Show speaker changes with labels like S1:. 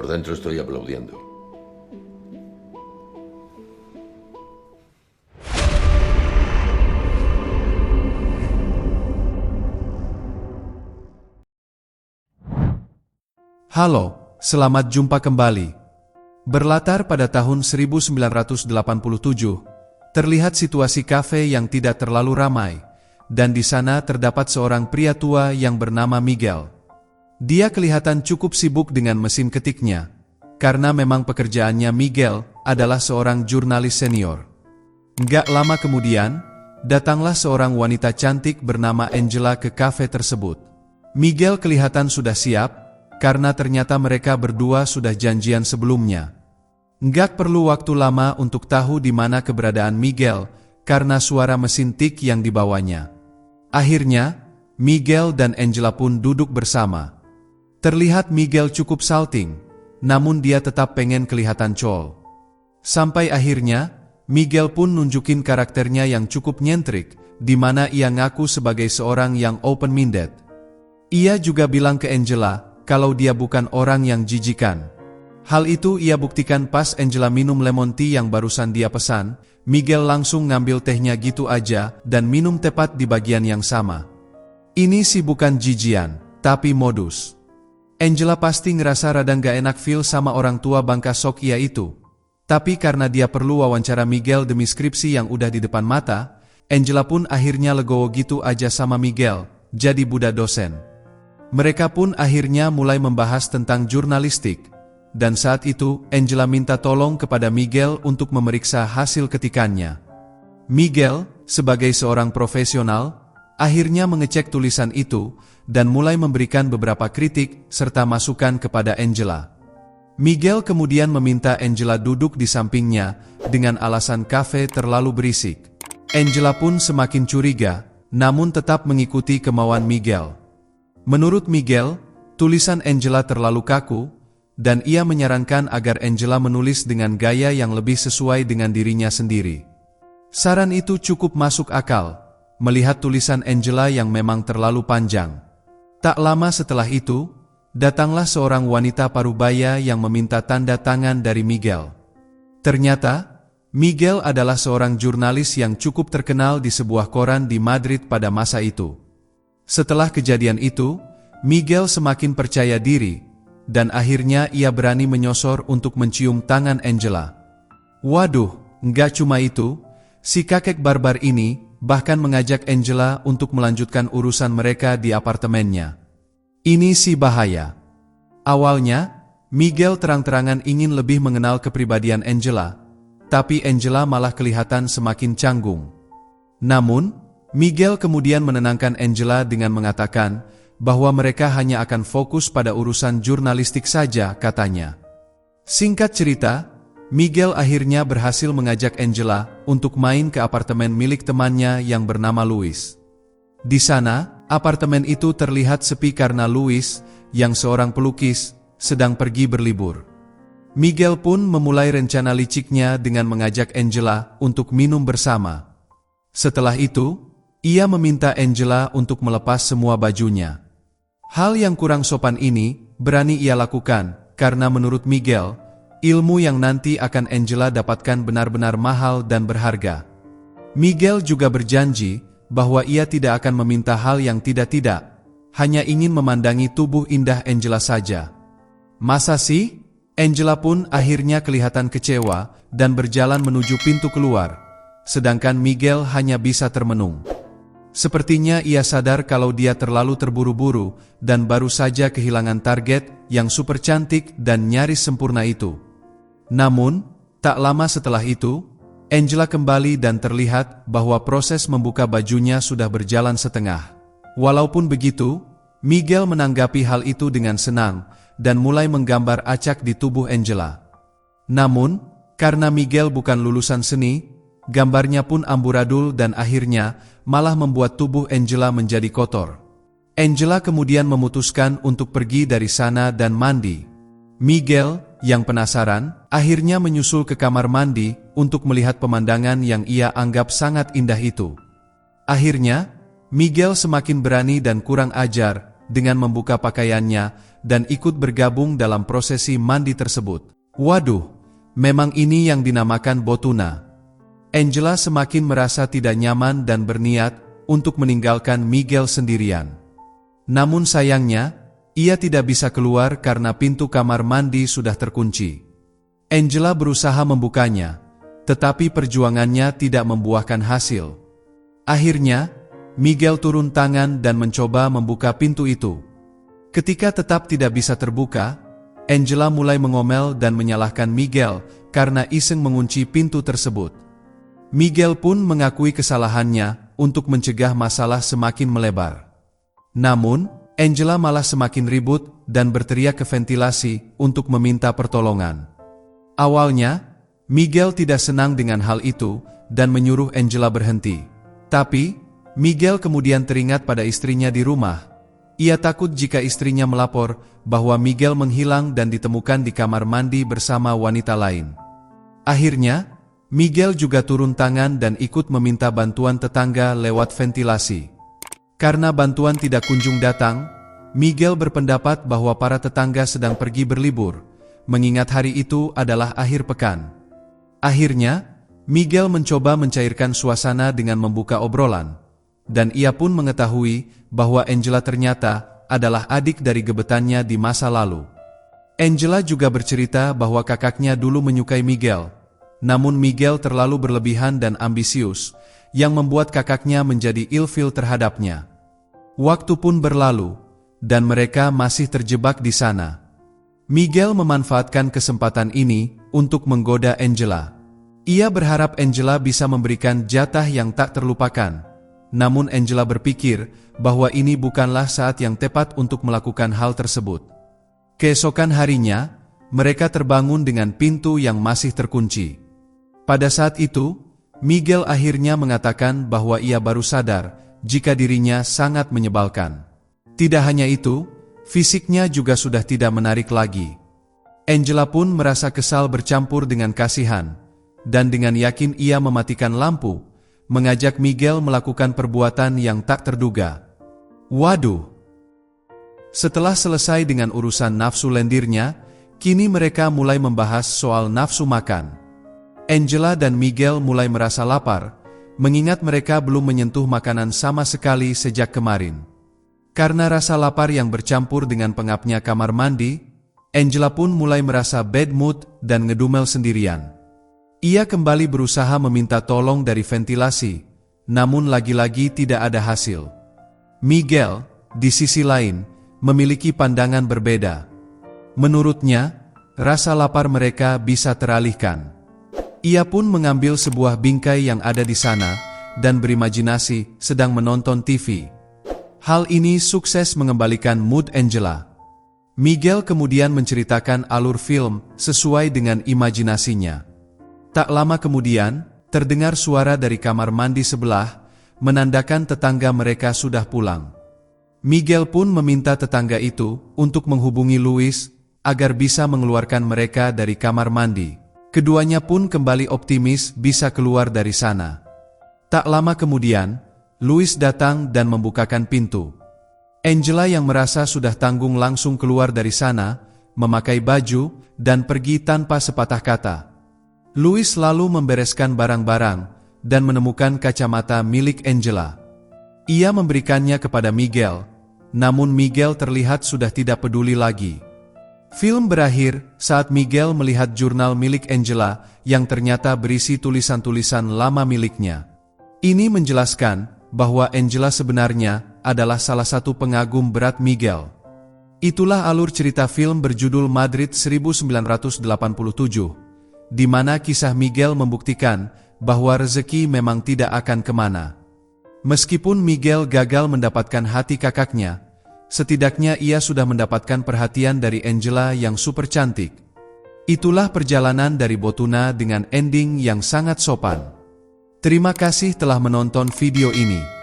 S1: por dentro estoy aplaudiendo.
S2: Halo, selamat jumpa kembali. Berlatar pada tahun 1987, terlihat situasi kafe yang tidak terlalu ramai, dan di sana terdapat seorang pria tua yang bernama Miguel. Dia kelihatan cukup sibuk dengan mesin ketiknya, karena memang pekerjaannya Miguel adalah seorang jurnalis senior. Nggak lama kemudian, datanglah seorang wanita cantik bernama Angela ke kafe tersebut. Miguel kelihatan sudah siap, karena ternyata mereka berdua sudah janjian sebelumnya. Nggak perlu waktu lama untuk tahu di mana keberadaan Miguel, karena suara mesin tik yang dibawanya. Akhirnya, Miguel dan Angela pun duduk bersama. Terlihat Miguel cukup salting, namun dia tetap pengen kelihatan cool. Sampai akhirnya, Miguel pun nunjukin karakternya yang cukup nyentrik, di mana ia ngaku sebagai seorang yang open-minded. Ia juga bilang ke Angela kalau dia bukan orang yang jijikan. Hal itu ia buktikan pas Angela minum lemon tea yang barusan dia pesan. Miguel langsung ngambil tehnya gitu aja dan minum tepat di bagian yang sama. Ini sih bukan jijian, tapi modus. Angela pasti ngerasa rada gak enak feel sama orang tua bangka sok ia itu. Tapi karena dia perlu wawancara Miguel demi skripsi yang udah di depan mata, Angela pun akhirnya legowo gitu aja sama Miguel, jadi budak dosen. Mereka pun akhirnya mulai membahas tentang jurnalistik, dan saat itu Angela minta tolong kepada Miguel untuk memeriksa hasil ketikannya. Miguel, sebagai seorang profesional, akhirnya mengecek tulisan itu, dan mulai memberikan beberapa kritik serta masukan kepada Angela. Miguel kemudian meminta Angela duduk di sampingnya dengan alasan kafe terlalu berisik. Angela pun semakin curiga, namun tetap mengikuti kemauan Miguel. Menurut Miguel, tulisan Angela terlalu kaku, dan ia menyarankan agar Angela menulis dengan gaya yang lebih sesuai dengan dirinya sendiri. Saran itu cukup masuk akal, melihat tulisan Angela yang memang terlalu panjang. Tak lama setelah itu, datanglah seorang wanita parubaya yang meminta tanda tangan dari Miguel. Ternyata, Miguel adalah seorang jurnalis yang cukup terkenal di sebuah koran di Madrid pada masa itu. Setelah kejadian itu, Miguel semakin percaya diri, dan akhirnya ia berani menyosor untuk mencium tangan Angela. Waduh, nggak cuma itu, si kakek barbar ini bahkan mengajak Angela untuk melanjutkan urusan mereka di apartemennya. Ini sih bahaya. Awalnya, Miguel terang-terangan ingin lebih mengenal kepribadian Angela, tapi Angela malah kelihatan semakin canggung. Namun, Miguel kemudian menenangkan Angela dengan mengatakan bahwa mereka hanya akan fokus pada urusan jurnalistik saja, katanya. Singkat cerita, Miguel akhirnya berhasil mengajak Angela untuk main ke apartemen milik temannya yang bernama Luis. Di sana, apartemen itu terlihat sepi karena Luis, yang seorang pelukis, sedang pergi berlibur. Miguel pun memulai rencana liciknya dengan mengajak Angela untuk minum bersama. Setelah itu, ia meminta Angela untuk melepas semua bajunya. Hal yang kurang sopan ini berani ia lakukan karena menurut Miguel, ilmu yang nanti akan Angela dapatkan benar-benar mahal dan berharga. Miguel juga berjanji bahwa ia tidak akan meminta hal yang tidak-tidak, hanya ingin memandangi tubuh indah Angela saja. Masa sih? Angela pun akhirnya kelihatan kecewa dan berjalan menuju pintu keluar, sedangkan Miguel hanya bisa termenung. Sepertinya ia sadar kalau dia terlalu terburu-buru dan baru saja kehilangan target yang super cantik dan nyaris sempurna itu. Namun, tak lama setelah itu, Angela kembali dan terlihat bahwa proses membuka bajunya sudah berjalan setengah. Walaupun begitu, Miguel menanggapi hal itu dengan senang dan mulai menggambar acak di tubuh Angela. Namun, karena Miguel bukan lulusan seni, gambarnya pun amburadul dan akhirnya malah membuat tubuh Angela menjadi kotor. Angela kemudian memutuskan untuk pergi dari sana dan mandi. Miguel, yang penasaran, akhirnya menyusul ke kamar mandi untuk melihat pemandangan yang ia anggap sangat indah itu. Akhirnya, Miguel semakin berani dan kurang ajar dengan membuka pakaiannya dan ikut bergabung dalam prosesi mandi tersebut. Waduh, memang ini yang dinamakan botuna. Angela semakin merasa tidak nyaman dan berniat untuk meninggalkan Miguel sendirian. Namun sayangnya, ia tidak bisa keluar karena pintu kamar mandi sudah terkunci. Angela berusaha membukanya, tetapi perjuangannya tidak membuahkan hasil. Akhirnya, Miguel turun tangan dan mencoba membuka pintu itu. Ketika tetap tidak bisa terbuka, Angela mulai mengomel dan menyalahkan Miguel karena iseng mengunci pintu tersebut. Miguel pun mengakui kesalahannya untuk mencegah masalah semakin melebar. Namun, Angela malah semakin ribut dan berteriak ke ventilasi untuk meminta pertolongan. Awalnya, Miguel tidak senang dengan hal itu dan menyuruh Angela berhenti. Tapi, Miguel kemudian teringat pada istrinya di rumah. Ia takut jika istrinya melapor bahwa Miguel menghilang dan ditemukan di kamar mandi bersama wanita lain. Akhirnya, Miguel juga turun tangan dan ikut meminta bantuan tetangga lewat ventilasi. Karena bantuan tidak kunjung datang, Miguel berpendapat bahwa para tetangga sedang pergi berlibur, mengingat hari itu adalah akhir pekan. Akhirnya, Miguel mencoba mencairkan suasana dengan membuka obrolan, dan ia pun mengetahui bahwa Angela ternyata adalah adik dari gebetannya di masa lalu. Angela juga bercerita bahwa kakaknya dulu menyukai Miguel, namun Miguel terlalu berlebihan dan ambisius, yang membuat kakaknya menjadi ilfil terhadapnya. Waktu pun berlalu, dan mereka masih terjebak di sana. Miguel memanfaatkan kesempatan ini untuk menggoda Angela. Ia berharap Angela bisa memberikan jatah yang tak terlupakan. Namun Angela berpikir bahwa ini bukanlah saat yang tepat untuk melakukan hal tersebut. Keesokan harinya, mereka terbangun dengan pintu yang masih terkunci. Pada saat itu, Miguel akhirnya mengatakan bahwa ia baru sadar jika dirinya sangat menyebalkan. Tidak hanya itu, fisiknya juga sudah tidak menarik lagi. Angela pun merasa kesal bercampur dengan kasihan, dan dengan yakin ia mematikan lampu, mengajak Miguel melakukan perbuatan yang tak terduga. Waduh! Setelah selesai dengan urusan nafsu lendirnya, kini mereka mulai membahas soal nafsu makan. Angela dan Miguel mulai merasa lapar, mengingat mereka belum menyentuh makanan sama sekali sejak kemarin. Karena rasa lapar yang bercampur dengan pengapnya kamar mandi, Angela pun mulai merasa bad mood dan ngedumel sendirian. Ia kembali berusaha meminta tolong dari ventilasi, namun lagi-lagi tidak ada hasil. Miguel, di sisi lain, memiliki pandangan berbeda. Menurutnya, rasa lapar mereka bisa teralihkan. Ia pun mengambil sebuah bingkai yang ada di sana, dan berimajinasi sedang menonton TV. Hal ini sukses mengembalikan mood Angela. Miguel kemudian menceritakan alur film sesuai dengan imajinasinya. Tak lama kemudian, terdengar suara dari kamar mandi sebelah, menandakan tetangga mereka sudah pulang. Miguel pun meminta tetangga itu untuk menghubungi Luis, agar bisa mengeluarkan mereka dari kamar mandi. Keduanya pun kembali optimis bisa keluar dari sana. Tak lama kemudian, Luis datang dan membukakan pintu. Angela yang merasa sudah tanggung langsung keluar dari sana, memakai baju, dan pergi tanpa sepatah kata. Luis lalu membereskan barang-barang, dan menemukan kacamata milik Angela. Ia memberikannya kepada Miguel, namun Miguel terlihat sudah tidak peduli lagi. Film berakhir saat Miguel melihat jurnal milik Angela yang ternyata berisi tulisan-tulisan lama miliknya. Ini menjelaskan bahwa Angela sebenarnya adalah salah satu pengagum berat Miguel. Itulah alur cerita film berjudul Madrid 1987, di mana kisah Miguel membuktikan bahwa rezeki memang tidak akan kemana. Meskipun Miguel gagal mendapatkan hati kakaknya, setidaknya ia sudah mendapatkan perhatian dari Angela yang super cantik. Itulah perjalanan dari Botuna dengan ending yang sangat sopan. Terima kasih telah menonton video ini.